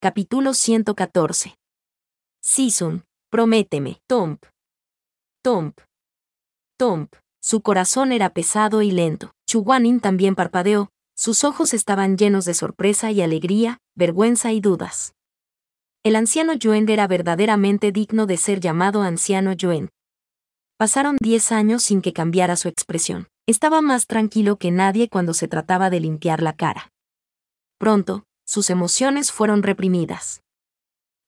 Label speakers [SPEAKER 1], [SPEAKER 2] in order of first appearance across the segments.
[SPEAKER 1] Capítulo 114. Season, prométeme. Tomp. Tomp. Tomp. Su corazón era pesado y lento. Chuguanin también parpadeó, sus ojos estaban llenos de sorpresa y alegría, vergüenza y dudas. El anciano Yuen era verdaderamente digno de ser llamado anciano Yuen. Pasaron 10 años sin que cambiara su expresión. Estaba más tranquilo que nadie cuando se trataba de limpiar la cara. Pronto, sus emociones fueron reprimidas.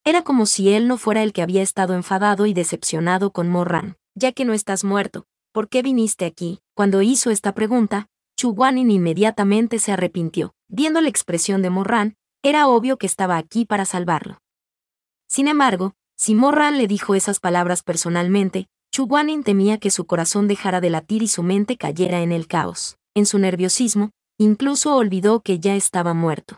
[SPEAKER 1] Era como si él no fuera el que había estado enfadado y decepcionado con Morran. Ya que no estás muerto, ¿por qué viniste aquí? Cuando hizo esta pregunta, Chuguanin inmediatamente se arrepintió. Viendo la expresión de Morran, era obvio que estaba aquí para salvarlo. Sin embargo, si Morran le dijo esas palabras personalmente, Chuguanin temía que su corazón dejara de latir y su mente cayera en el caos. En su nerviosismo, incluso olvidó que ya estaba muerto.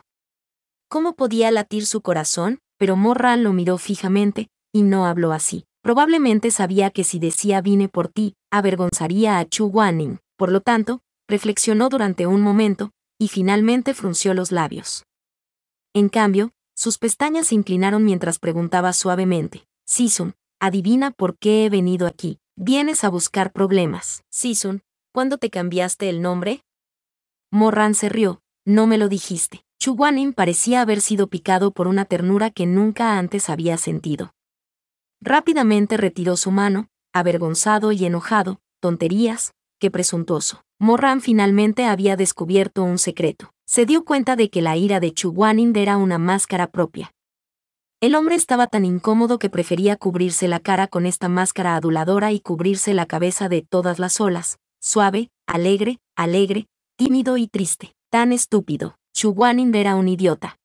[SPEAKER 1] ¿Cómo podía latir su corazón? Pero Morran lo miró fijamente, y no habló así. Probablemente sabía que si decía vine por ti, avergonzaría a Chuguanin. Por lo tanto, reflexionó durante un momento, y finalmente frunció los labios. En cambio, sus pestañas se inclinaron mientras preguntaba suavemente, Season, adivina por qué he venido aquí. Vienes a buscar problemas. Season, ¿cuándo te cambiaste el nombre? Morran se rió, no me lo dijiste. Chuguanin parecía haber sido picado por una ternura que nunca antes había sentido. Rápidamente retiró su mano, avergonzado y enojado. Tonterías, qué presuntuoso. Morran finalmente había descubierto un secreto. Se dio cuenta de que la ira de Chuguanin era una máscara propia. El hombre estaba tan incómodo que prefería cubrirse la cara con esta máscara aduladora y cubrirse la cabeza de todas las olas. Suave, alegre, tímido y triste. Tan estúpido. Chuguanin era un idiota.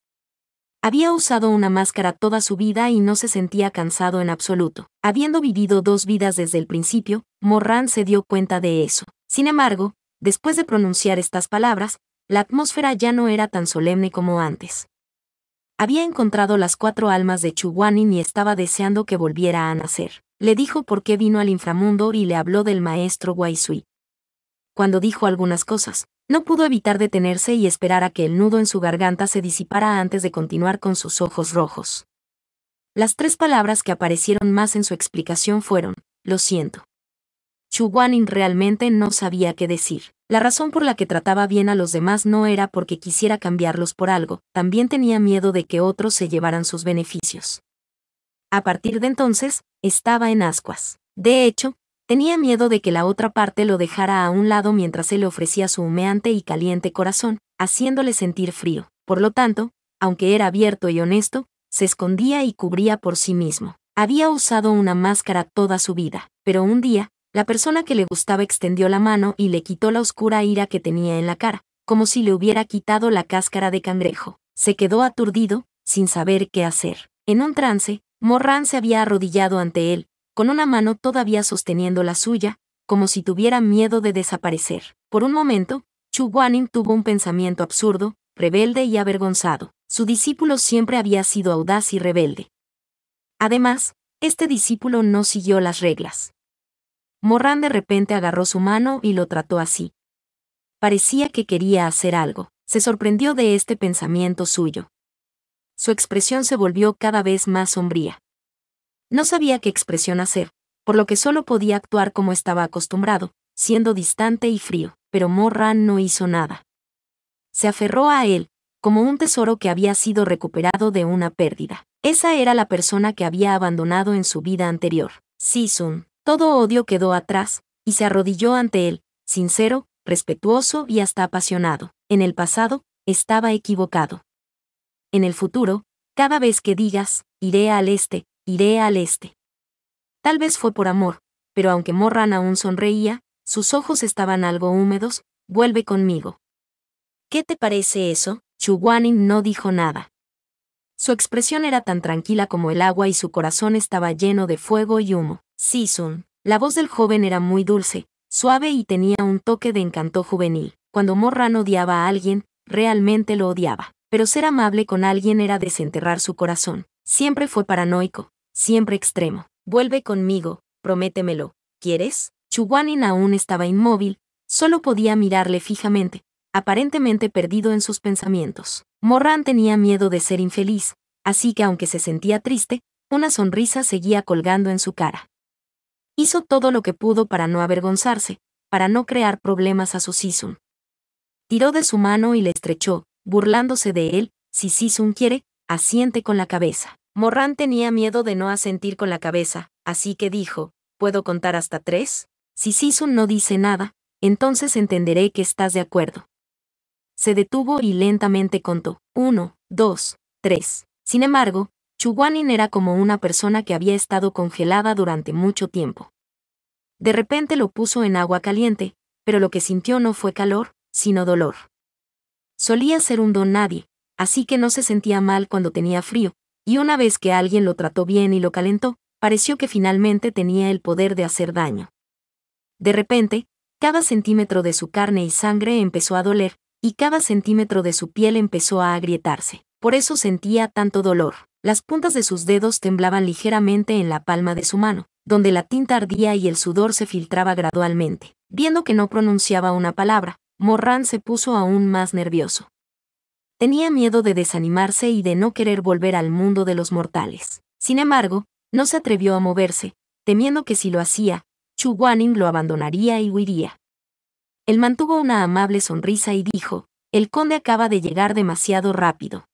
[SPEAKER 1] Había usado una máscara toda su vida y no se sentía cansado en absoluto. Habiendo vivido 2 vidas desde el principio, Morran se dio cuenta de eso. Sin embargo, después de pronunciar estas palabras, la atmósfera ya no era tan solemne como antes. Había encontrado las 4 almas de Chuguanin y estaba deseando que volviera a nacer. Le dijo por qué vino al inframundo y le habló del maestro Waisui. Cuando dijo algunas cosas, no pudo evitar detenerse y esperar a que el nudo en su garganta se disipara antes de continuar con sus ojos rojos. Las 3 palabras que aparecieron más en su explicación fueron, lo siento. Chuguanin realmente no sabía qué decir. La razón por la que trataba bien a los demás no era porque quisiera cambiarlos por algo, también tenía miedo de que otros se llevaran sus beneficios. A partir de entonces, estaba en ascuas. De hecho, tenía miedo de que la otra parte lo dejara a un lado mientras él le ofrecía su humeante y caliente corazón, haciéndole sentir frío. Por lo tanto, aunque era abierto y honesto, se escondía y cubría por sí mismo. Había usado una máscara toda su vida, pero un día, la persona que le gustaba extendió la mano y le quitó la oscura ira que tenía en la cara, como si le hubiera quitado la cáscara de cangrejo. Se quedó aturdido, sin saber qué hacer. En un trance, Morran se había arrodillado ante él, con una mano todavía sosteniendo la suya, como si tuviera miedo de desaparecer. Por un momento, Chuguanin tuvo un pensamiento absurdo, rebelde y avergonzado. Su discípulo siempre había sido audaz y rebelde. Además, este discípulo no siguió las reglas. Morran de repente agarró su mano y lo trató así. Parecía que quería hacer algo. Se sorprendió de este pensamiento suyo. Su expresión se volvió cada vez más sombría. No sabía qué expresión hacer, por lo que solo podía actuar como estaba acostumbrado, siendo distante y frío, pero Morran no hizo nada. Se aferró a él, como un tesoro que había sido recuperado de una pérdida. Esa era la persona que había abandonado en su vida anterior. Season. Todo odio quedó atrás, y se arrodilló ante él, sincero, respetuoso y hasta apasionado. En el pasado, estaba equivocado. En el futuro, cada vez que digas, iré al este. Tal vez fue por amor, pero aunque Morran aún sonreía, sus ojos estaban algo húmedos. Vuelve conmigo. ¿Qué te parece eso? Chuguanin no dijo nada. Su expresión era tan tranquila como el agua y su corazón estaba lleno de fuego y humo. Season. La voz del joven era muy dulce, suave y tenía un toque de encanto juvenil. Cuando Morran odiaba a alguien, realmente lo odiaba. Pero ser amable con alguien era desenterrar su corazón. Siempre fue paranoico, siempre extremo. Vuelve conmigo, prométemelo. ¿Quieres? Chuguanin aún estaba inmóvil, solo podía mirarle fijamente, aparentemente perdido en sus pensamientos. Morran tenía miedo de ser infeliz, así que aunque se sentía triste, una sonrisa seguía colgando en su cara. Hizo todo lo que pudo para no avergonzarse, para no crear problemas a su Sisun. Tiró de su mano y le estrechó, burlándose de él. Si Sisun quiere, asiente con la cabeza. Morran tenía miedo de no asentir con la cabeza, así que dijo, ¿puedo contar hasta 3? Si Sisun no dice nada, entonces entenderé que estás de acuerdo. Se detuvo y lentamente contó. 1, 2, 3. Sin embargo, Chuguanin era como una persona que había estado congelada durante mucho tiempo. De repente lo puso en agua caliente, pero lo que sintió no fue calor, sino dolor. Solía ser un don nadie, así que no se sentía mal cuando tenía frío, y una vez que alguien lo trató bien y lo calentó, pareció que finalmente tenía el poder de hacer daño. De repente, cada centímetro de su carne y sangre empezó a doler, y cada centímetro de su piel empezó a agrietarse. Por eso sentía tanto dolor. Las puntas de sus dedos temblaban ligeramente en la palma de su mano, donde la tinta ardía y el sudor se filtraba gradualmente. Viendo que no pronunciaba una palabra, Morran se puso aún más nervioso. Tenía miedo de desanimarse y de no querer volver al mundo de los mortales. Sin embargo, no se atrevió a moverse, temiendo que si lo hacía, Chuguanin lo abandonaría y huiría. Él mantuvo una amable sonrisa y dijo, el conde acaba de llegar demasiado rápido.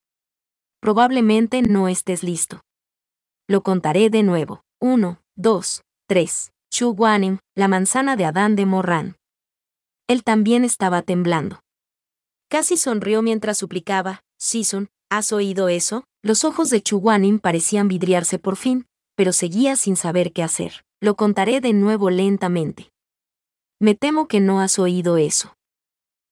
[SPEAKER 1] Probablemente no estés listo. Lo contaré de nuevo. 1, 2, 3. Chuguanin, la manzana de Adán de Morran. Él también estaba temblando. Casi sonrió mientras suplicaba, Sisun, ¿has oído eso? Los ojos de Chuguanin parecían vidriarse por fin, pero seguía sin saber qué hacer. Lo contaré de nuevo lentamente. Me temo que no has oído eso.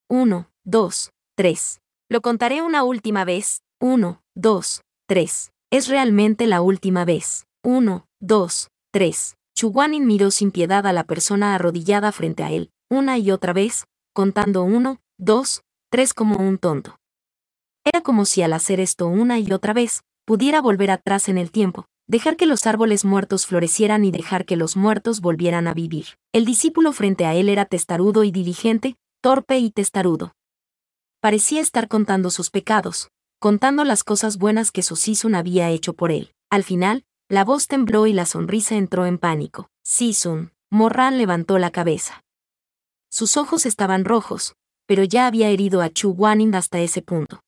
[SPEAKER 1] 1, 2, 3. Lo contaré una última vez. 1, 2, 3. Es realmente la última vez. 1, 2, 3. Chuguanin miró sin piedad a la persona arrodillada frente a él, una y otra vez, contando 1, 2, 3 como un tonto. Era como si al hacer esto una y otra vez, pudiera volver atrás en el tiempo, dejar que los árboles muertos florecieran y dejar que los muertos volvieran a vivir. El discípulo frente a él era testarudo y diligente, torpe y testarudo. Parecía estar contando sus pecados, contando las cosas buenas que su Sisun había hecho por él. Al final, la voz tembló y la sonrisa entró en pánico. Sisun, Morran levantó la cabeza. Sus ojos estaban rojos, pero ya había herido a Chuguanin hasta ese punto.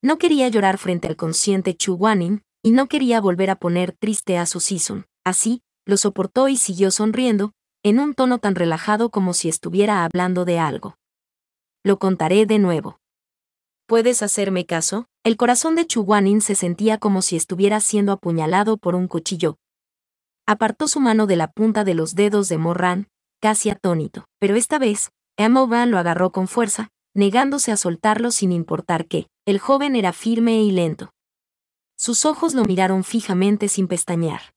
[SPEAKER 1] No quería llorar frente al consciente Chuguanin, y no quería volver a poner triste a su Sisun. Así, lo soportó y siguió sonriendo, en un tono tan relajado como si estuviera hablando de algo. Lo contaré de nuevo. ¿Puedes hacerme caso? El corazón de Chuguanin se sentía como si estuviera siendo apuñalado por un cuchillo. Apartó su mano de la punta de los dedos de Morran, casi atónito. Pero esta vez, Morran lo agarró con fuerza, negándose a soltarlo sin importar qué. El joven era firme y lento. Sus ojos lo miraron fijamente sin pestañear.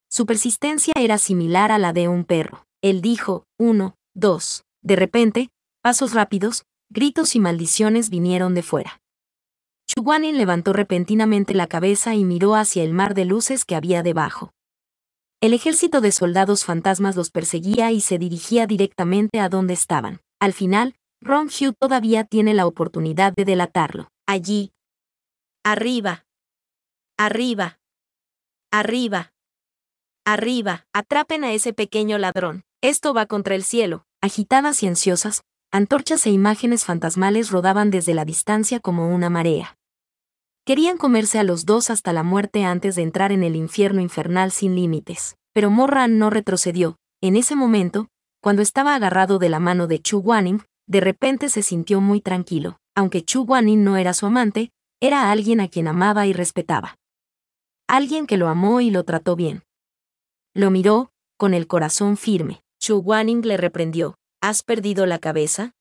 [SPEAKER 1] Su persistencia era similar a la de un perro. Él dijo, 1, 2. De repente, pasos rápidos, gritos y maldiciones vinieron de fuera. Chuguanin levantó repentinamente la cabeza y miró hacia el mar de luces que había debajo. El ejército de soldados fantasmas los perseguía y se dirigía directamente a donde estaban. Al final, Ronghyu todavía tiene la oportunidad de delatarlo. Allí. Arriba. Arriba. Arriba. Arriba. Atrapen a ese pequeño ladrón. Esto va contra el cielo. Agitadas y ansiosas, antorchas e imágenes fantasmales rodaban desde la distancia como una marea. Querían comerse a los dos hasta la muerte antes de entrar en el infierno infernal sin límites. Pero Morran no retrocedió. En ese momento, cuando estaba agarrado de la mano de Chuguanin, de repente se sintió muy tranquilo. Aunque Chuguanin no era su amante, era alguien a quien amaba y respetaba. Alguien que lo amó y lo trató bien. Lo miró, con el corazón firme. Chuguanin le reprendió. ¿Has perdido la cabeza?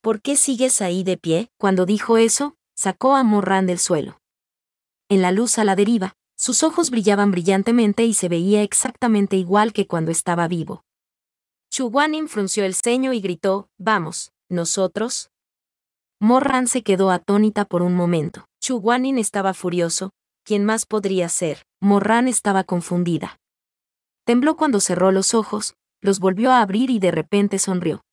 [SPEAKER 1] ¿Por qué sigues ahí de pie? Cuando dijo eso, sacó a Morran del suelo. En la luz a la deriva, sus ojos brillaban brillantemente y se veía exactamente igual que cuando estaba vivo. Chuguanin frunció el ceño y gritó, «Vamos, nosotros». Morran se quedó atónita por un momento. Chuguanin estaba furioso. ¿Quién más podría ser? Morran estaba confundida. Tembló cuando cerró los ojos, los volvió a abrir y de repente sonrió.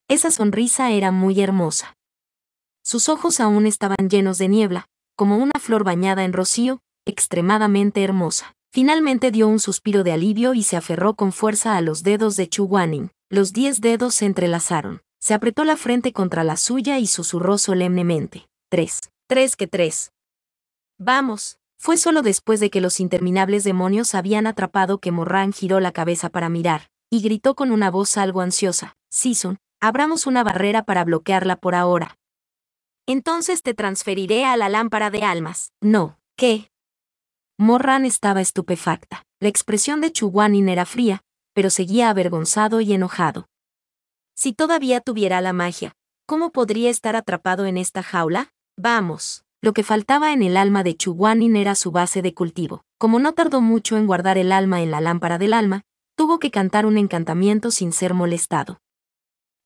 [SPEAKER 1] Esa sonrisa era muy hermosa. Sus ojos aún estaban llenos de niebla, como una flor bañada en rocío, extremadamente hermosa. Finalmente dio un suspiro de alivio y se aferró con fuerza a los dedos de Chu Guanin. Los 10 dedos se entrelazaron. Se apretó la frente contra la suya y susurró solemnemente. 3. 3 que 3. Vamos. Fue solo después de que los interminables demonios habían atrapado que Morran giró la cabeza para mirar, y gritó con una voz algo ansiosa. Season, abramos una barrera para bloquearla por ahora. Entonces te transferiré a la lámpara de almas. No, ¿qué? Morran estaba estupefacta. La expresión de Chu Guanin era fría, pero seguía avergonzado y enojado. Si todavía tuviera la magia, ¿cómo podría estar atrapado en esta jaula? Vamos. Lo que faltaba en el alma de Chu Guanin era su base de cultivo. Como no tardó mucho en guardar el alma en la lámpara del alma, tuvo que cantar un encantamiento sin ser molestado.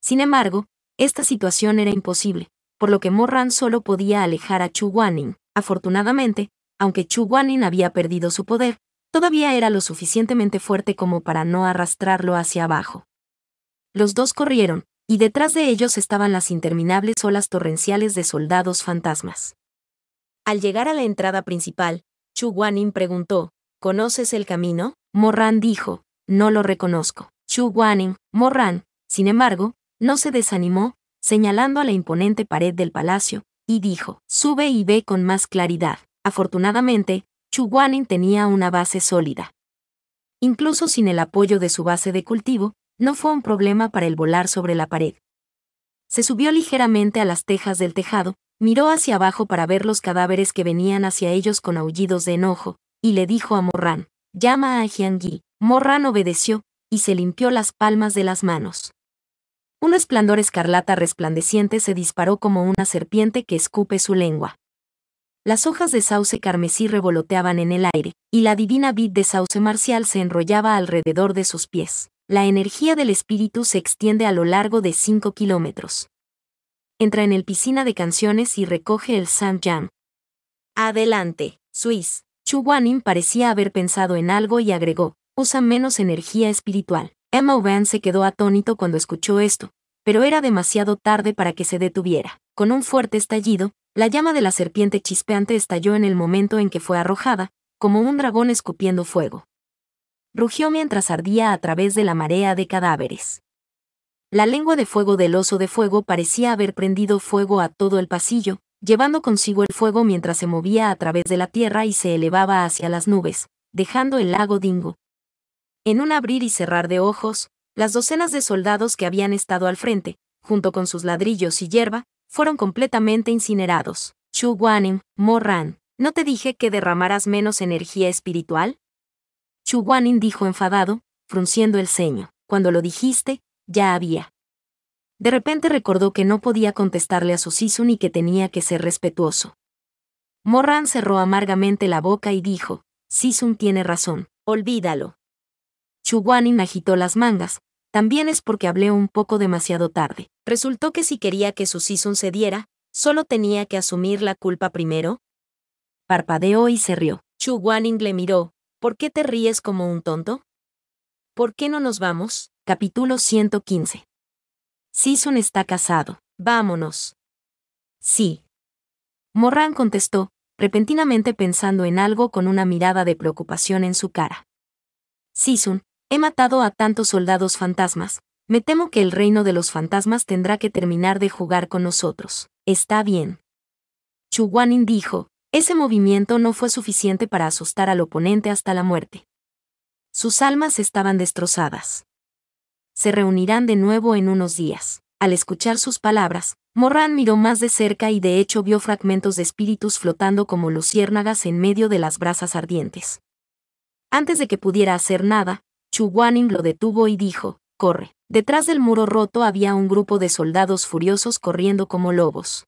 [SPEAKER 1] Sin embargo, esta situación era imposible, por lo que Morran solo podía alejar a Chu Guanin. Afortunadamente, aunque Chu Guanin había perdido su poder, todavía era lo suficientemente fuerte como para no arrastrarlo hacia abajo. Los dos corrieron, y detrás de ellos estaban las interminables olas torrenciales de soldados fantasmas. Al llegar a la entrada principal, Chu Guanin preguntó, ¿conoces el camino? Morran dijo, no lo reconozco. Chu Guanin, Morran, sin embargo, no se desanimó, señalando a la imponente pared del palacio, y dijo, sube y ve con más claridad. Afortunadamente, Chu Guanin tenía una base sólida. Incluso sin el apoyo de su base de cultivo, no fue un problema para él volar sobre la pared. Se subió ligeramente a las tejas del tejado, miró hacia abajo para ver los cadáveres que venían hacia ellos con aullidos de enojo, y le dijo a Morran, llama a Jiangyi. Morran obedeció, y se limpió las palmas de las manos. Un resplandor escarlata resplandeciente se disparó como una serpiente que escupe su lengua. Las hojas de sauce carmesí revoloteaban en el aire, y la divina vid de sauce marcial se enrollaba alrededor de sus pies. La energía del espíritu se extiende a lo largo de 5 kilómetros. Entra en el piscina de canciones y recoge el Sanjiang. Adelante, Swiss. Chu Guanin parecía haber pensado en algo y agregó, usa menos energía espiritual. Emma Van se quedó atónito cuando escuchó esto, pero era demasiado tarde para que se detuviera. Con un fuerte estallido, la llama de la serpiente chispeante estalló en el momento en que fue arrojada, como un dragón escupiendo fuego. Rugió mientras ardía a través de la marea de cadáveres. La lengua de fuego del oso de fuego parecía haber prendido fuego a todo el pasillo, llevando consigo el fuego mientras se movía a través de la tierra y se elevaba hacia las nubes, dejando el lago Dingo. En un abrir y cerrar de ojos, las docenas de soldados que habían estado al frente, junto con sus ladrillos y hierba, fueron completamente incinerados. Chu Guanin, Morran, ¿no te dije que derramaras menos energía espiritual? Chu Guanin dijo enfadado, frunciendo el ceño. Cuando lo dijiste, ya había. De repente recordó que no podía contestarle a su Season y que tenía que ser respetuoso. Morran cerró amargamente la boca y dijo, Season tiene razón, olvídalo. Chu Guanin agitó las mangas, también es porque hablé un poco demasiado tarde. Resultó que si quería que su Season cediera, solo tenía que asumir la culpa primero. Parpadeó y se rió. Chu Guanin le miró, ¿por qué te ríes como un tonto? ¿Por qué no nos vamos? Capítulo 115. Season está casado. Vámonos. Sí. Morran contestó, repentinamente pensando en algo con una mirada de preocupación en su cara. Season, he matado a tantos soldados fantasmas. Me temo que el reino de los fantasmas tendrá que terminar de jugar con nosotros. Está bien. Chu Guanin dijo, ese movimiento no fue suficiente para asustar al oponente hasta la muerte. Sus almas estaban destrozadas. Se reunirán de nuevo en unos días. Al escuchar sus palabras, Morran miró más de cerca y de hecho vio fragmentos de espíritus flotando como luciérnagas en medio de las brasas ardientes. Antes de que pudiera hacer nada, Chu Guanin lo detuvo y dijo, corre. Detrás del muro roto había un grupo de soldados furiosos corriendo como lobos.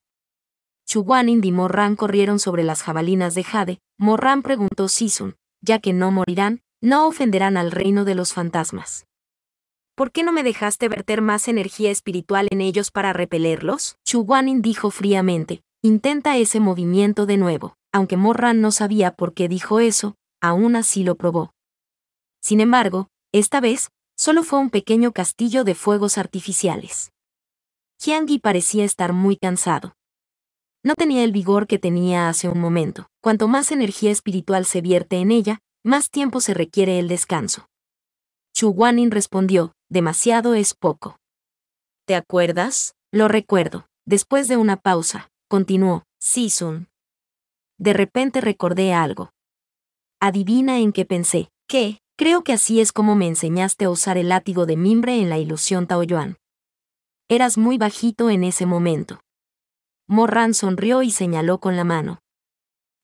[SPEAKER 1] Chu Guanin y Morran corrieron sobre las jabalinas de jade. Morran preguntó Season, ya que no morirán, no ofenderán al reino de los fantasmas. ¿Por qué no me dejaste verter más energía espiritual en ellos para repelerlos? Chu Guanin dijo fríamente, intenta ese movimiento de nuevo. Aunque Morran no sabía por qué dijo eso, aún así lo probó. Sin embargo, esta vez, solo fue un pequeño castillo de fuegos artificiales. Jiangyi parecía estar muy cansado. No tenía el vigor que tenía hace un momento. Cuanto más energía espiritual se vierte en ella, más tiempo se requiere el descanso. Chu Guanyin respondió, demasiado es poco. ¿Te acuerdas? Lo recuerdo. Después de una pausa, continuó, Si-sun. De repente recordé algo. Adivina en qué pensé. ¿Qué? Creo que así es como me enseñaste a usar el látigo de mimbre en la ilusión Taoyuan. Eras muy bajito en ese momento. Mo-ran sonrió y señaló con la mano.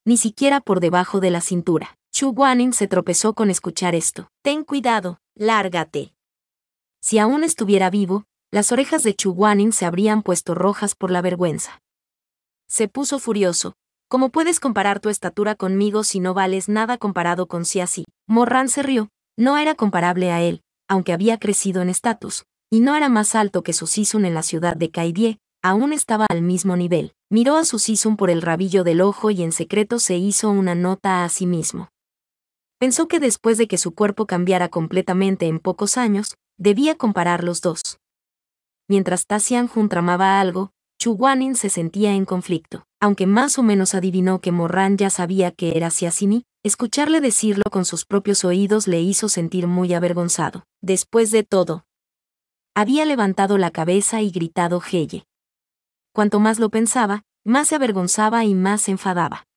[SPEAKER 1] Ni siquiera por debajo de la cintura. Chu Guanyin se tropezó con escuchar esto. Ten cuidado, lárgate. Si aún estuviera vivo, las orejas de Chu Guanyin se habrían puesto rojas por la vergüenza. Se puso furioso. ¿Cómo puedes comparar tu estatura conmigo si no vales nada comparado con Xiaxi? Mo-ran se rió. No era comparable a él, aunque había crecido en estatus, y no era más alto que su Si-sun en la ciudad de Kaidie, aún estaba al mismo nivel. Miró a su Si-sun por el rabillo del ojo y en secreto se hizo una nota a sí mismo. Pensó que después de que su cuerpo cambiara completamente en pocos años, debía comparar los dos. Mientras Ta Xianjun tramaba algo, Chu Guanyin se sentía en conflicto. Aunque más o menos adivinó que Mo-ran ya sabía que era Xiaxini, escucharle decirlo con sus propios oídos le hizo sentir muy avergonzado. Después de todo, había levantado la cabeza y gritado Heye. Cuanto más lo pensaba, más se avergonzaba y más se enfadaba.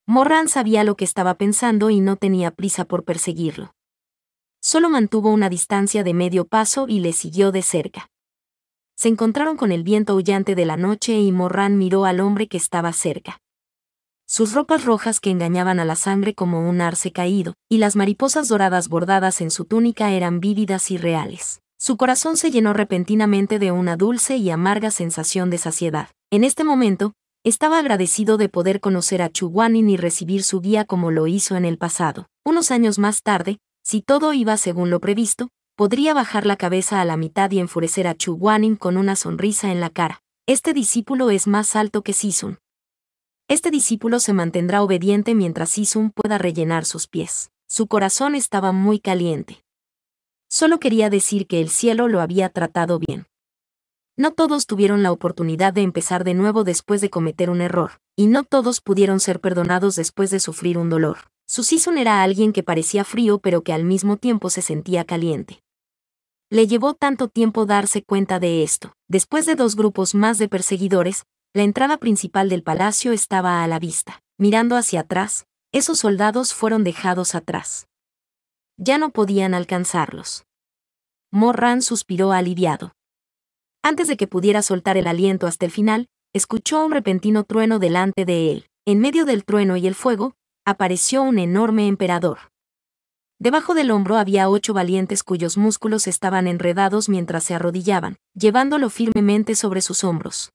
[SPEAKER 1] Mo-ran sabía lo que estaba pensando y no tenía prisa por perseguirlo. Solo mantuvo una distancia de medio paso y le siguió de cerca. Se encontraron con el viento aullante de la noche y Mo-ran miró al hombre que estaba cerca. Sus ropas rojas que engañaban a la sangre como un arce caído, y las mariposas doradas bordadas en su túnica eran vívidas y reales. Su corazón se llenó repentinamente de una dulce y amarga sensación de saciedad. En este momento, estaba agradecido de poder conocer a Chu Guanyin y recibir su guía como lo hizo en el pasado. Unos años más tarde, si todo iba según lo previsto, podría bajar la cabeza a la mitad y enfurecer a Chu Guanyin con una sonrisa en la cara. Este discípulo es más alto que Si-sun. Este discípulo se mantendrá obediente mientras Si-sun pueda rellenar sus pies. Su corazón estaba muy caliente. Solo quería decir que el cielo lo había tratado bien. No todos tuvieron la oportunidad de empezar de nuevo después de cometer un error, y no todos pudieron ser perdonados después de sufrir un dolor. Su Si-sun era alguien que parecía frío pero que al mismo tiempo se sentía caliente. Le llevó tanto tiempo darse cuenta de esto. Después de 2 grupos más de perseguidores, la entrada principal del palacio estaba a la vista. Mirando hacia atrás, esos soldados fueron dejados atrás. Ya no podían alcanzarlos. Mo-ran suspiró aliviado. Antes de que pudiera soltar el aliento hasta el final, escuchó un repentino trueno delante de él. En medio del trueno y el fuego, apareció un enorme emperador. Debajo del hombro había 8 valientes cuyos músculos estaban enredados mientras se arrodillaban, llevándolo firmemente sobre sus hombros.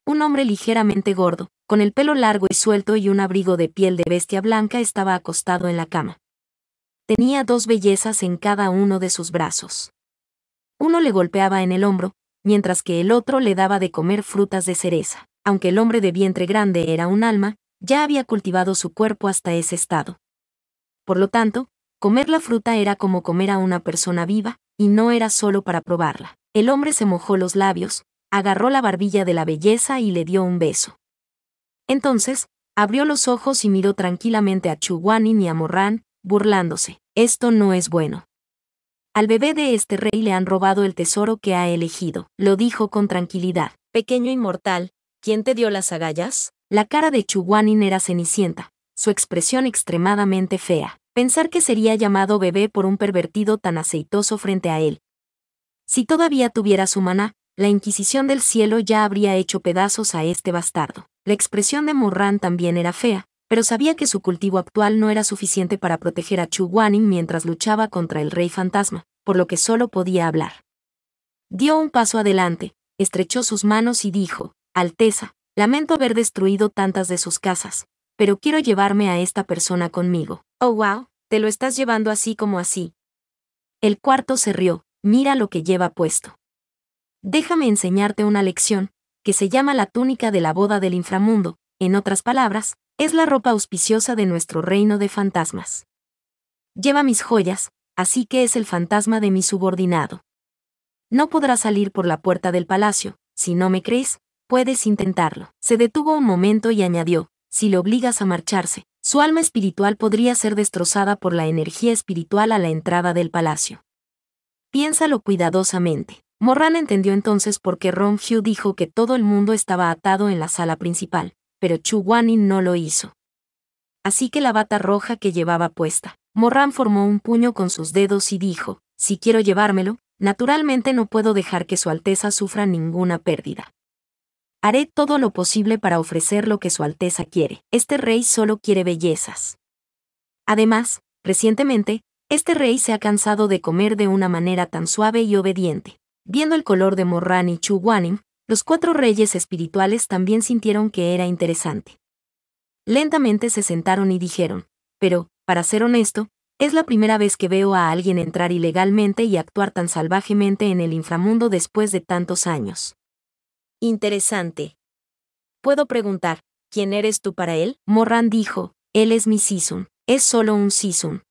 [SPEAKER 1] Un hombre ligeramente gordo, con el pelo largo y suelto y un abrigo de piel de bestia blanca estaba acostado en la cama. Tenía 2 bellezas en cada uno de sus brazos. Uno le golpeaba en el hombro, mientras que el otro le daba de comer frutas de cereza. Aunque el hombre de vientre grande era un alma, ya había cultivado su cuerpo hasta ese estado. Por lo tanto, comer la fruta era como comer a una persona viva, y no era solo para probarla. El hombre se mojó los labios, agarró la barbilla de la belleza y le dio un beso. Entonces, abrió los ojos y miró tranquilamente a Chu Guanyin y a Mo-ran, burlándose. Esto no es bueno. Al bebé de este rey le han robado el tesoro que ha elegido, lo dijo con tranquilidad. Pequeño inmortal, ¿quién te dio las agallas? La cara de Chu Guanyin era cenicienta, su expresión extremadamente fea. Pensar que sería llamado bebé por un pervertido tan aceitoso frente a él. Si todavía tuviera su maná, la Inquisición del cielo ya habría hecho pedazos a este bastardo. La expresión de Mo-ran también era fea, pero sabía que su cultivo actual no era suficiente para proteger a Chu Guanyin mientras luchaba contra el rey fantasma, por lo que solo podía hablar. Dio un paso adelante, estrechó sus manos y dijo, Alteza, lamento haber destruido tantas de sus casas, pero quiero llevarme a esta persona conmigo. Oh wow, te lo estás llevando así como así. El cuarto se rió, mira lo que lleva puesto. Déjame enseñarte una lección, que se llama la túnica de la boda del inframundo, en otras palabras, es la ropa auspiciosa de nuestro reino de fantasmas. Lleva mis joyas, así que es el fantasma de mi subordinado. No podrá salir por la puerta del palacio, si no me crees, puedes intentarlo. Se detuvo un momento y añadió, si le obligas a marcharse, su alma espiritual podría ser destrozada por la energía espiritual a la entrada del palacio. Piénsalo cuidadosamente. Morran entendió entonces por qué Ronghyu dijo que todo el mundo estaba atado en la sala principal, pero Chu Guanin no lo hizo. Así que la bata roja que llevaba puesta, Morran formó un puño con sus dedos y dijo, si quiero llevármelo, naturalmente no puedo dejar que Su Alteza sufra ninguna pérdida. Haré todo lo posible para ofrecer lo que Su Alteza quiere. Este rey solo quiere bellezas. Además, recientemente, este rey se ha cansado de comer de una manera tan suave y obediente. Viendo el color de Morran y Chu Guanin, los 4 reyes espirituales también sintieron que era interesante. Lentamente se sentaron y dijeron, pero, para ser honesto, es la primera vez que veo a alguien entrar ilegalmente y actuar tan salvajemente en el inframundo después de tantos años. Interesante. ¿Puedo preguntar, quién eres tú para él? Morran dijo, él es mi Sisun, es solo un Sisun.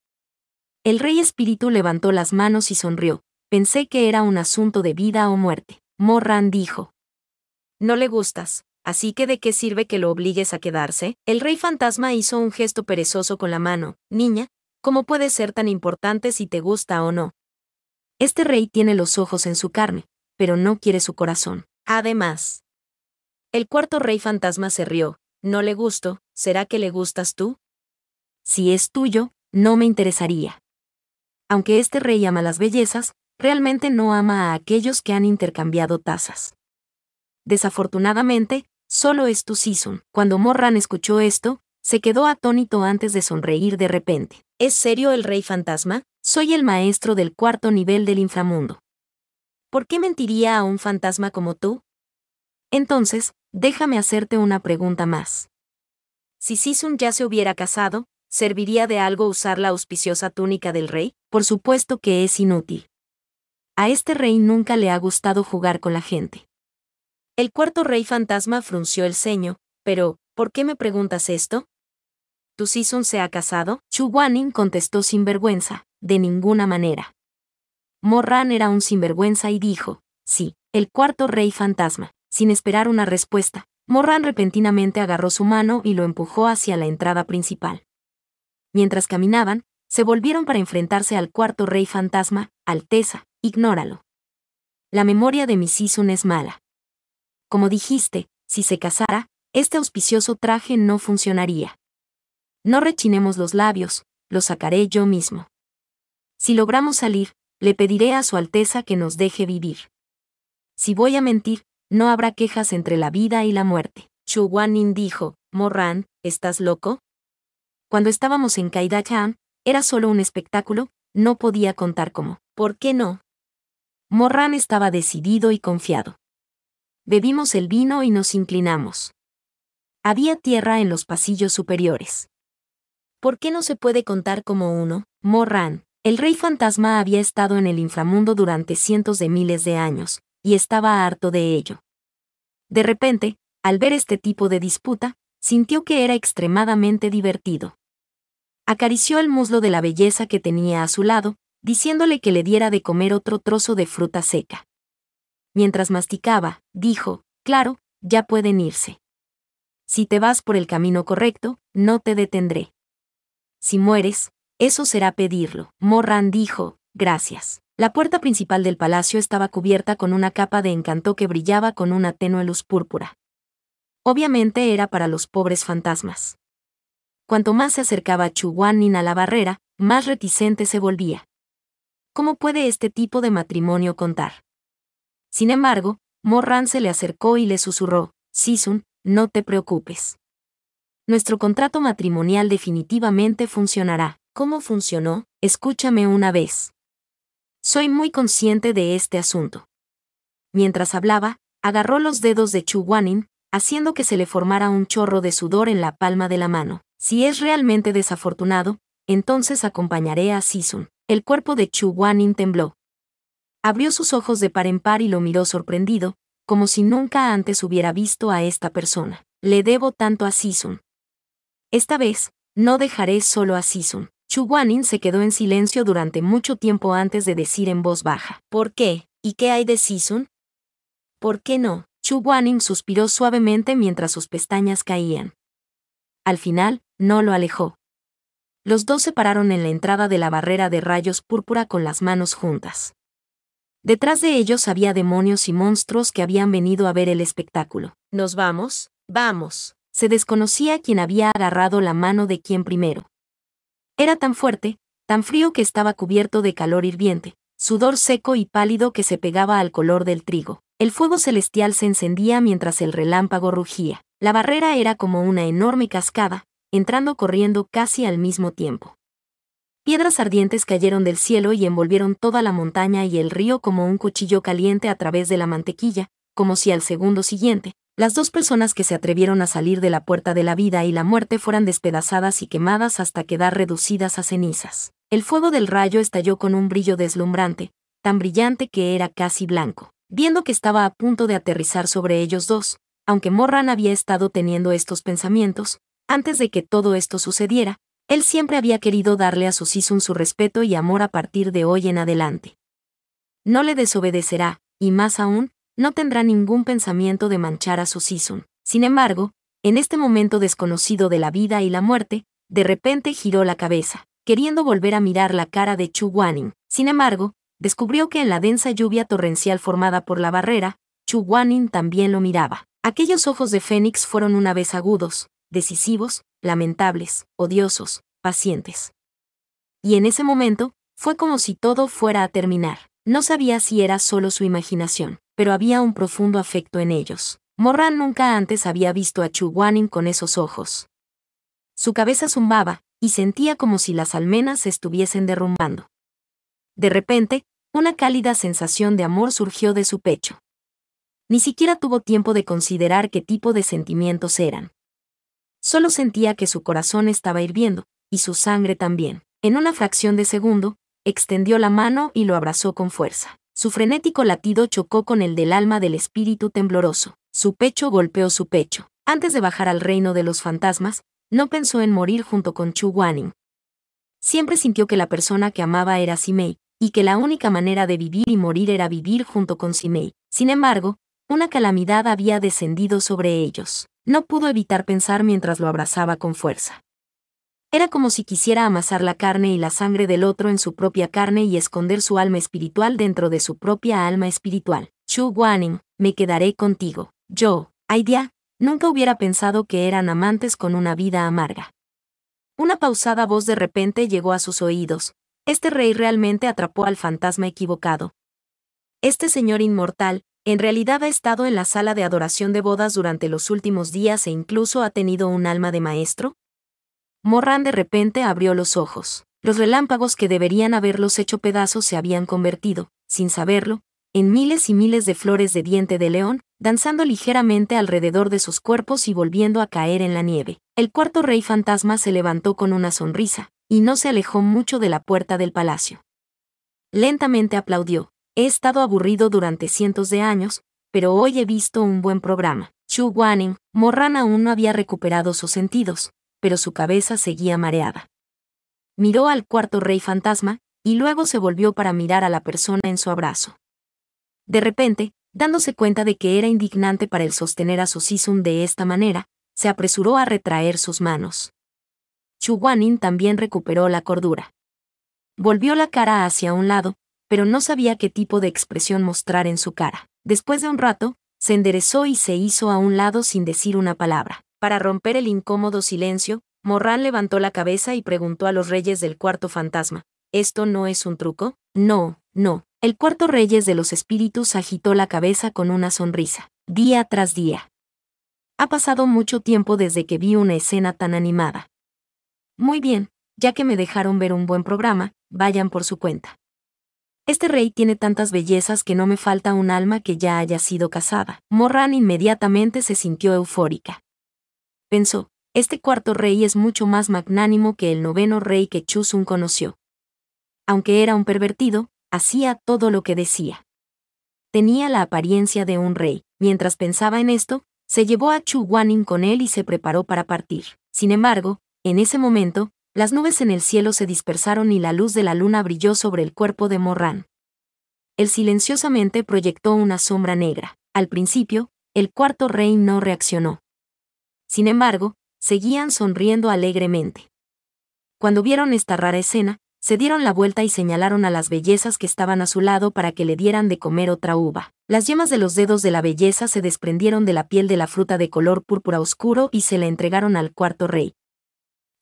[SPEAKER 1] El rey espíritu levantó las manos y sonrió, pensé que era un asunto de vida o muerte. Morran dijo. No le gustas, así que ¿de qué sirve que lo obligues a quedarse? El rey fantasma hizo un gesto perezoso con la mano, niña, ¿cómo puede ser tan importante si te gusta o no? Este rey tiene los ojos en su carne, pero no quiere su corazón. Además, el 4.º rey fantasma se rió, no le gusto, ¿será que le gustas tú? Si es tuyo, no me interesaría. Aunque este rey ama las bellezas, realmente no ama a aquellos que han intercambiado tazas. Desafortunadamente, solo es tu Sisun. Cuando Morran escuchó esto, se quedó atónito antes de sonreír de repente. ¿Es serio el rey fantasma? Soy el maestro del 4.º nivel del inframundo. ¿Por qué mentiría a un fantasma como tú? Entonces, déjame hacerte una pregunta más. Si Sisun ya se hubiera casado, ¿serviría de algo usar la auspiciosa túnica del rey? Por supuesto que es inútil. A este rey nunca le ha gustado jugar con la gente. El 4.º rey fantasma frunció el ceño, pero, ¿por qué me preguntas esto? ¿Tu Sisun se ha casado? Chu Guanin contestó sin vergüenza, de ninguna manera. Morran era un sinvergüenza y dijo, sí, el 4.º rey fantasma. Sin esperar una respuesta, Morran repentinamente agarró su mano y lo empujó hacia la entrada principal. Mientras caminaban, se volvieron para enfrentarse al 4.º rey fantasma. Alteza, ignóralo. La memoria de mi Sisun es mala. Como dijiste, si se casara, este auspicioso traje no funcionaría. No rechinemos los labios, lo sacaré yo mismo. Si logramos salir, le pediré a Su Alteza que nos deje vivir. Si voy a mentir, no habrá quejas entre la vida y la muerte. Chu Guanin dijo, Morran, ¿estás loco? Cuando estábamos en Kaida-chan, era solo un espectáculo, no podía contar cómo. ¿Por qué no? Morran estaba decidido y confiado. Bebimos el vino y nos inclinamos. Había tierra en los pasillos superiores. ¿Por qué no se puede contar como uno? Morran, el rey fantasma había estado en el inframundo durante cientos de miles de años, y estaba harto de ello. De repente, al ver este tipo de disputa, sintió que era extremadamente divertido. Acarició el muslo de la belleza que tenía a su lado, diciéndole que le diera de comer otro trozo de fruta seca. Mientras masticaba, dijo, claro, ya pueden irse. Si te vas por el camino correcto, no te detendré. Si mueres, eso será pedirlo. Morran dijo, gracias. La puerta principal del palacio estaba cubierta con una capa de encanto que brillaba con una tenue luz púrpura. Obviamente era para los pobres fantasmas. Cuanto más se acercaba Chu Guanin a la barrera, más reticente se volvía. ¿Cómo puede este tipo de matrimonio contar? Sin embargo, Morran se le acercó y le susurró, Sisun, no te preocupes. Nuestro contrato matrimonial definitivamente funcionará. ¿Cómo funcionó? Escúchame una vez. Soy muy consciente de este asunto. Mientras hablaba, agarró los dedos de Chu Guanin, haciendo que se le formara un chorro de sudor en la palma de la mano. Si es realmente desafortunado, entonces acompañaré a Sisun. El cuerpo de Chu Guanin tembló. Abrió sus ojos de par en par y lo miró sorprendido, como si nunca antes hubiera visto a esta persona. Le debo tanto a Sisun. Esta vez, no dejaré solo a Sisun. Chu Guanin se quedó en silencio durante mucho tiempo antes de decir en voz baja. ¿Por qué? ¿Y qué hay de Sisun? ¿Por qué no? Chu Guaning suspiró suavemente mientras sus pestañas caían. Al final, no lo alejó. Los dos se pararon en la entrada de la barrera de rayos púrpura con las manos juntas. Detrás de ellos había demonios y monstruos que habían venido a ver el espectáculo. ¿Nos vamos? Vamos. Se desconocía quién había agarrado la mano de quién primero. Era tan fuerte, tan frío que estaba cubierto de calor hirviente, sudor seco y pálido que se pegaba al color del trigo. El fuego celestial se encendía mientras el relámpago rugía. La barrera era como una enorme cascada, entrando corriendo casi al mismo tiempo. Piedras ardientes cayeron del cielo y envolvieron toda la montaña y el río como un cuchillo caliente a través de la mantequilla, como si al segundo siguiente, las dos personas que se atrevieron a salir de la puerta de la vida y la muerte fueran despedazadas y quemadas hasta quedar reducidas a cenizas. El fuego del rayo estalló con un brillo deslumbrante, tan brillante que era casi blanco. Viendo que estaba a punto de aterrizar sobre ellos dos, aunque Morran había estado teniendo estos pensamientos, antes de que todo esto sucediera, él siempre había querido darle a su Sisun su respeto y amor a partir de hoy en adelante. No le desobedecerá, y más aún, no tendrá ningún pensamiento de manchar a su Sisun. Sin embargo, en este momento desconocido de la vida y la muerte, de repente giró la cabeza, queriendo volver a mirar la cara de Chu Guaning. Sin embargo, descubrió que en la densa lluvia torrencial formada por la barrera, Chu Guaning también lo miraba. Aquellos ojos de Fénix fueron una vez agudos, decisivos, lamentables, odiosos, pacientes. Y en ese momento, fue como si todo fuera a terminar. No sabía si era solo su imaginación, pero había un profundo afecto en ellos. Morran nunca antes había visto a Chu Guaning con esos ojos. Su cabeza zumbaba, y sentía como si las almenas se estuviesen derrumbando. De repente, una cálida sensación de amor surgió de su pecho. Ni siquiera tuvo tiempo de considerar qué tipo de sentimientos eran. Solo sentía que su corazón estaba hirviendo, y su sangre también. En una fracción de segundo, extendió la mano y lo abrazó con fuerza. Su frenético latido chocó con el del alma del espíritu tembloroso. Su pecho golpeó su pecho. Antes de bajar al reino de los fantasmas, no pensó en morir junto con Chu Guaning. Siempre sintió que la persona que amaba era Simei, y que la única manera de vivir y morir era vivir junto con Simei. Sin embargo, una calamidad había descendido sobre ellos. No pudo evitar pensar mientras lo abrazaba con fuerza. Era como si quisiera amasar la carne y la sangre del otro en su propia carne y esconder su alma espiritual dentro de su propia alma espiritual. Chu Guaning, me quedaré contigo. Yo, Aidia, nunca hubiera pensado que eran amantes con una vida amarga. Una pausada voz de repente llegó a sus oídos. Este rey realmente atrapó al fantasma equivocado. Este señor inmortal, en realidad ha estado en la sala de adoración de bodas durante los últimos días e incluso ha tenido un alma de maestro. Morran de repente abrió los ojos. Los relámpagos que deberían haberlos hecho pedazos se habían convertido, sin saberlo, en miles y miles de flores de diente de león, danzando ligeramente alrededor de sus cuerpos y volviendo a caer en la nieve. El cuarto rey fantasma se levantó con una sonrisa, y no se alejó mucho de la puerta del palacio. Lentamente aplaudió. He estado aburrido durante cientos de años, pero hoy he visto un buen programa. Chu Guaning, Morran aún no había recuperado sus sentidos, pero su cabeza seguía mareada. Miró al cuarto rey fantasma, y luego se volvió para mirar a la persona en su abrazo. De repente, dándose cuenta de que era indignante para él sostener a su Sisun de esta manera, se apresuró a retraer sus manos. Chu Guaning también recuperó la cordura. Volvió la cara hacia un lado, pero no sabía qué tipo de expresión mostrar en su cara. Después de un rato, se enderezó y se hizo a un lado sin decir una palabra. Para romper el incómodo silencio, Morran levantó la cabeza y preguntó a los reyes del cuarto fantasma, ¿esto no es un truco? No, no. El cuarto reyes de los espíritus agitó la cabeza con una sonrisa. Día tras día. Ha pasado mucho tiempo desde que vi una escena tan animada. Muy bien, ya que me dejaron ver un buen programa, vayan por su cuenta. Este rey tiene tantas bellezas que no me falta un alma que ya haya sido casada. Morran inmediatamente se sintió eufórica. Pensó, este cuarto rey es mucho más magnánimo que el noveno rey que Chu Sun conoció. Aunque era un pervertido, hacía todo lo que decía. Tenía la apariencia de un rey. Mientras pensaba en esto, se llevó a Chu Guaning con él y se preparó para partir. Sin embargo, en ese momento, las nubes en el cielo se dispersaron y la luz de la luna brilló sobre el cuerpo de Morran. Él silenciosamente proyectó una sombra negra. Al principio, el cuarto rey no reaccionó. Sin embargo, seguían sonriendo alegremente. Cuando vieron esta rara escena, se dieron la vuelta y señalaron a las bellezas que estaban a su lado para que le dieran de comer otra uva. Las yemas de los dedos de la belleza se desprendieron de la piel de la fruta de color púrpura oscuro y se la entregaron al cuarto rey.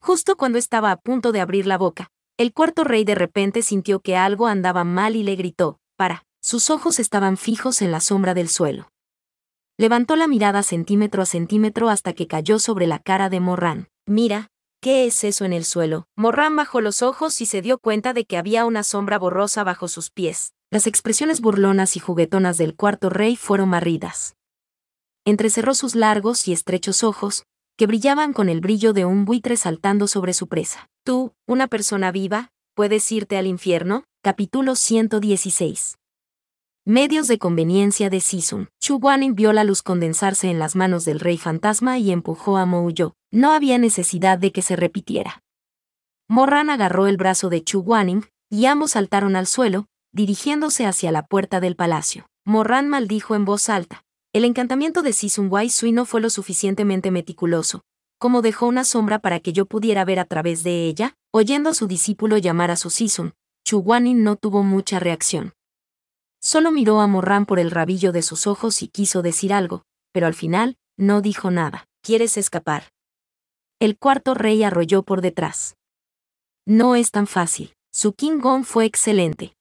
[SPEAKER 1] Justo cuando estaba a punto de abrir la boca, el cuarto rey de repente sintió que algo andaba mal y le gritó, «Para». Sus ojos estaban fijos en la sombra del suelo. Levantó la mirada centímetro a centímetro hasta que cayó sobre la cara de Morran. «Mira, ¿qué es eso en el suelo?». Morran bajó los ojos y se dio cuenta de que había una sombra borrosa bajo sus pies. Las expresiones burlonas y juguetonas del cuarto rey fueron barridas. Entrecerró sus largos y estrechos ojos, que brillaban con el brillo de un buitre saltando sobre su presa. «Tú, una persona viva, ¿puedes irte al infierno?». Capítulo 116. Medios de conveniencia de Sisun. Chu Guanin vio la luz condensarse en las manos del rey fantasma y empujó a Mouyo. No había necesidad de que se repitiera. Morran agarró el brazo de Chu Guanin, y ambos saltaron al suelo, dirigiéndose hacia la puerta del palacio. Morran maldijo en voz alta. El encantamiento de Sisun Wai Sui no fue lo suficientemente meticuloso, como dejó una sombra para que yo pudiera ver a través de ella. Oyendo a su discípulo llamar a su Sisun, Chu Guanin no tuvo mucha reacción. Solo miró a Morran por el rabillo de sus ojos y quiso decir algo, pero al final, no dijo nada. «¿Quieres escapar?». El cuarto rey arrolló por detrás. «No es tan fácil». Su King Gong fue excelente.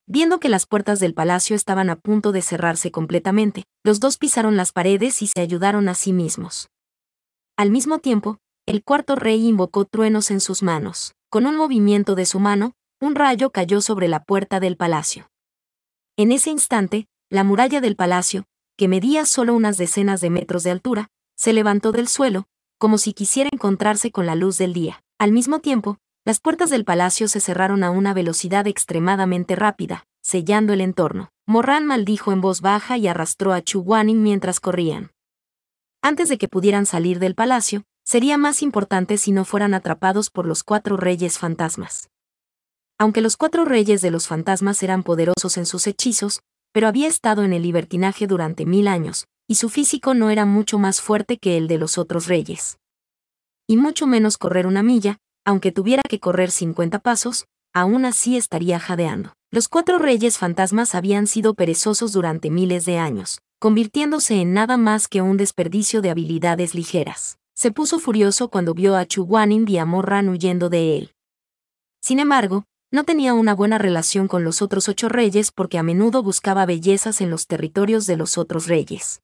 [SPEAKER 1] Viendo que las puertas del palacio estaban a punto de cerrarse completamente, los dos pisaron las paredes y se ayudaron a sí mismos. Al mismo tiempo, el cuarto rey invocó truenos en sus manos. Con un movimiento de su mano, un rayo cayó sobre la puerta del palacio. En ese instante, la muralla del palacio, que medía solo unas decenas de metros de altura, se levantó del suelo, como si quisiera encontrarse con la luz del día. Al mismo tiempo, las puertas del palacio se cerraron a una velocidad extremadamente rápida, sellando el entorno. Morran maldijo en voz baja y arrastró a Chu Guanin mientras corrían. Antes de que pudieran salir del palacio, sería más importante si no fueran atrapados por los cuatro reyes fantasmas. Aunque los cuatro reyes de los fantasmas eran poderosos en sus hechizos, pero había estado en el libertinaje durante 1000 años, y su físico no era mucho más fuerte que el de los otros reyes. Y mucho menos correr una milla, aunque tuviera que correr 50 pasos, aún así estaría jadeando. Los cuatro reyes fantasmas habían sido perezosos durante miles de años, convirtiéndose en nada más que un desperdicio de habilidades ligeras. Se puso furioso cuando vio a Chu Guanin y a Morran huyendo de él. Sin embargo, no tenía una buena relación con los otros 8 reyes porque a menudo buscaba bellezas en los territorios de los otros reyes.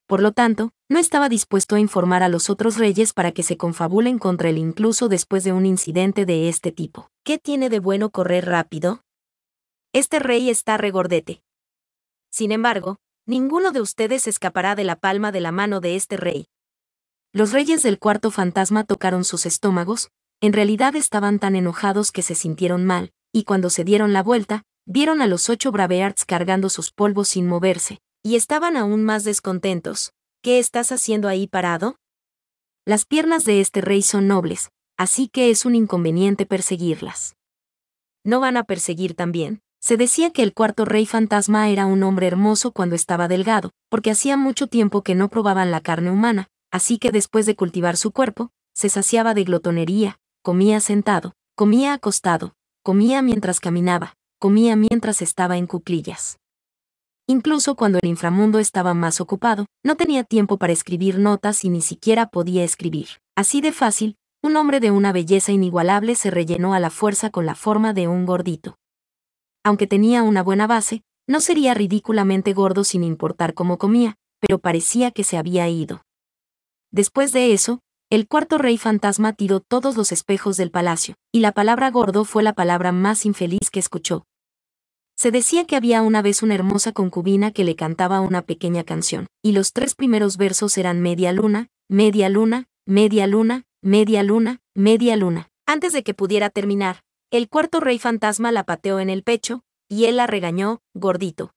[SPEAKER 1] Por lo tanto, no estaba dispuesto a informar a los otros reyes para que se confabulen contra él incluso después de un incidente de este tipo. ¿Qué tiene de bueno correr rápido? Este rey está regordete. Sin embargo, ninguno de ustedes escapará de la palma de la mano de este rey. Los reyes del cuarto fantasma tocaron sus estómagos. En realidad estaban tan enojados que se sintieron mal, y cuando se dieron la vuelta, vieron a los 8 Bravehearts cargando sus polvos sin moverse, y estaban aún más descontentos. ¿Qué estás haciendo ahí parado? Las piernas de este rey son nobles, así que es un inconveniente perseguirlas. ¿No van a perseguir también? Se decía que el cuarto rey fantasma era un hombre hermoso cuando estaba delgado, porque hacía mucho tiempo que no probaban la carne humana, así que después de cultivar su cuerpo, se saciaba de glotonería. Comía sentado, comía acostado, comía mientras caminaba, comía mientras estaba en cuclillas. Incluso cuando el inframundo estaba más ocupado, no tenía tiempo para escribir notas y ni siquiera podía escribir. Así de fácil, un hombre de una belleza inigualable se rellenó a la fuerza con la forma de un gordito. Aunque tenía una buena base, no sería ridículamente gordo sin importar cómo comía, pero parecía que se había ido. Después de eso, el cuarto rey fantasma tiró todos los espejos del palacio, y la palabra gordo fue la palabra más infeliz que escuchó. Se decía que había una vez una hermosa concubina que le cantaba una pequeña canción, y los 3 primeros versos eran media luna, media luna, media luna, media luna, media luna. Antes de que pudiera terminar, el cuarto rey fantasma la pateó en el pecho, y él la regañó, gordito.